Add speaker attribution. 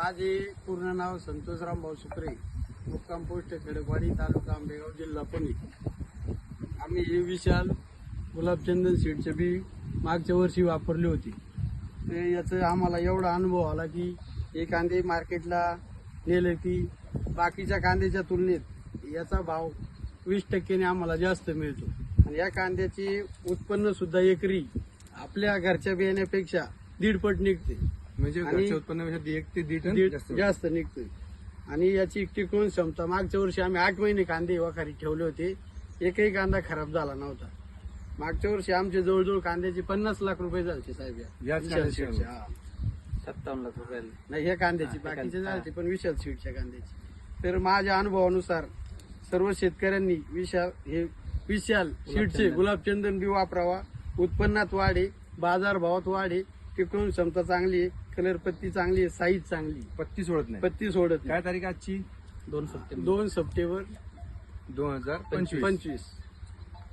Speaker 1: माझे पूर्ण नाव संतोषराम भाऊ सुक्रे, मुक्काम पोस्ट खडकवाडी, तालुका आंबेगाव, जिल्हा पुणे. आम्ही हे विशाल गुलाबचंदन सीडचे बी मागच्या वर्षी वापरले होते. ते याचा आम्हाला एवढा अनुभव आला की हे कांदे मार्केटला नेले की बाकीच्या कांद्याच्या तुलनेत याचा भाव 20% आम्हाला जास्त मिळतो. आणि या कांद्याचे उत्पन्न सुद्धा एकरी आपल्या घरच्या बियाण्यापेक्षा 1.5 पट निघते.
Speaker 2: म्हणजे
Speaker 1: आणि
Speaker 2: घरच्या उत्पन्नापेक्षा 1 ते 1.5 टन जास्त.
Speaker 1: जास्त निघतोय. आणि याची टिकवून क्षमता, मागच्या वर्षी आम्ही 8 महिने कांदे वाखारी ठेवले होते, एकही कांदा खराब झाला नव्हता. मागच्या वर्षी आमचे जवळजवळ कांद्याचे 50 लाख रुपये झाले साहेब.
Speaker 2: याच
Speaker 1: विशाल
Speaker 2: कांद्याचे?
Speaker 1: सीडचे, हा.
Speaker 3: 57 लाख रुपये
Speaker 1: नाही, ह्या कांद्याची बाकीचे झाले पण विशाल सीडच्या कांद्याची. तर माझ्या अनुभवानुसार सर्व शेतकऱ्यांनी विशाल सीडचे गुलाबचंदन बी वापरावा. उत्पन्नात वाढे, बाजारभावात वाढे, टिकवून क्षमता चांगली आहे, कलर पत्ती चांगली आहे, साईज चांगली आहे.
Speaker 2: पत्ती सोडत नाही.
Speaker 1: पत्ती सोडत
Speaker 2: काय तारीख आजची?
Speaker 3: 2 सप्टेंबर
Speaker 1: 2 सप्टेंबर
Speaker 2: 2025.
Speaker 1: 25.